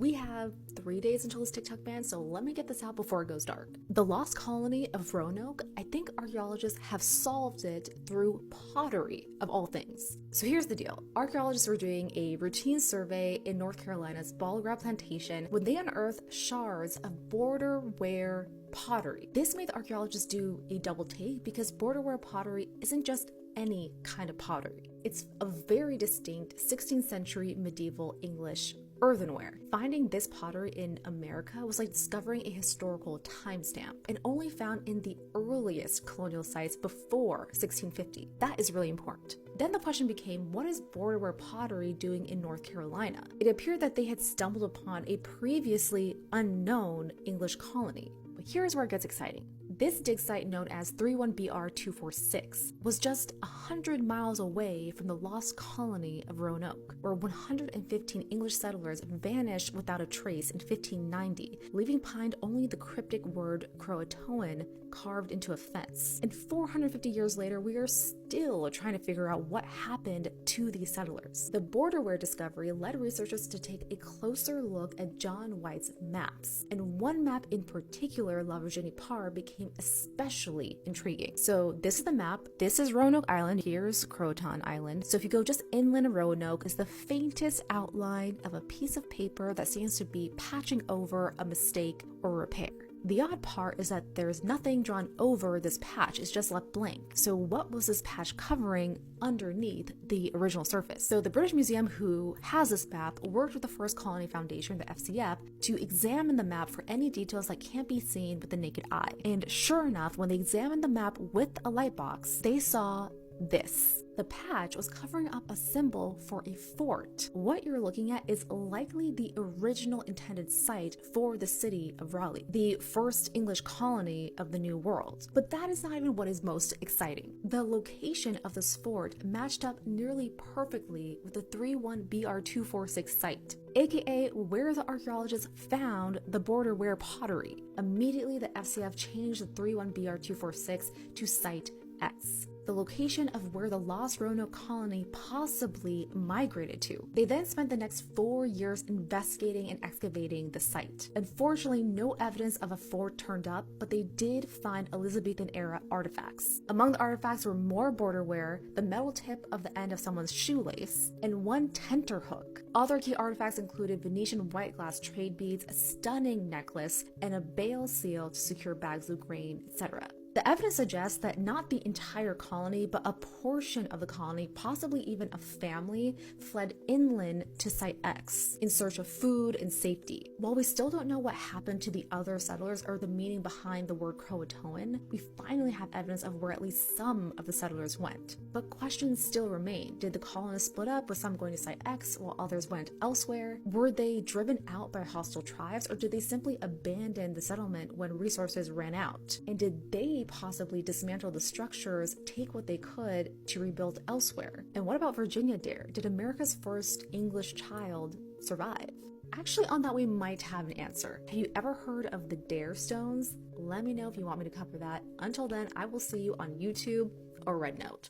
We have 3 days until this TikTok ban, so let me get this out before it goes dark. The lost colony of Roanoke, I think archaeologists have solved it through pottery, of all things. So here's the deal. Archaeologists were doing a routine survey in North Carolina's Ball Ground Plantation when they unearthed shards of border-ware pottery. This made the archaeologists do a double take because border-ware pottery isn't just any kind of pottery. It's a very distinct 16th century medieval English earthenware. Finding this pottery in America was like discovering a historical timestamp and only found in the earliest colonial sites before 1650. That is really important. Then the question became, what is border-ware pottery doing in North Carolina? It appeared that they had stumbled upon a previously unknown English colony. But here's where it gets exciting. This dig site, known as 31BR246, was just 100 miles away from the lost colony of Roanoke, where 115 English settlers vanished without a trace in 1590, leaving behind only the cryptic word Croatoan carved into a fence. And 450 years later, we are still trying to figure out what happened to these settlers. The border-ware discovery led researchers to take a closer look at John White's maps, and one map in particular, La Virginie Par, became especially intriguing. So this is the map. This is Roanoke Island. Here's Croton Island. So if you go just inland of Roanoke, is the faintest outline of a piece of paper that seems to be patching over a mistake or repair. The odd part is that there's nothing drawn over this patch, it's just left blank. So what was this patch covering underneath the original surface? So the British Museum, who has this map, worked with the First Colony Foundation, the FCF, to examine the map for any details that can't be seen with the naked eye. And sure enough, when they examined the map with a light box, they saw this. The patch was covering up a symbol for a fort. What you're looking at is likely the original intended site for the city of Raleigh, the first English colony of the New World. But that is not even what is most exciting. The location of this fort matched up nearly perfectly with the 31BR246 site, aka where the archaeologists found the border-ware pottery. Immediately, the FCF changed the 31BR246 to Site X, the location of where the lost Roanoke colony possibly migrated to. They then spent the next 4 years investigating and excavating the site. Unfortunately, no evidence of a fort turned up, but they did find Elizabethan era artifacts. Among the artifacts were more borderware, the metal tip of the end of someone's shoelace, and one tenterhook. Other key artifacts included Venetian white glass trade beads, a stunning necklace, and a bale seal to secure bags of grain, etc. The evidence suggests that not the entire colony, but a portion of the colony, possibly even a family, fled inland to Site X in search of food and safety. While we still don't know what happened to the other settlers or the meaning behind the word Croatoan, we finally have evidence of where at least some of the settlers went. But questions still remain. Did the colonists split up, with some going to Site X while others went elsewhere? Were they driven out by hostile tribes, or did they simply abandon the settlement when resources ran out? And did they possibly dismantle the structures, take what they could to rebuild elsewhere? And what about Virginia Dare? Did America's first English child survive? Actually, on that we might have an answer. Have you ever heard of the Dare Stones? Let me know if you want me to cover that. Until then, I will see you on YouTube or Red Note.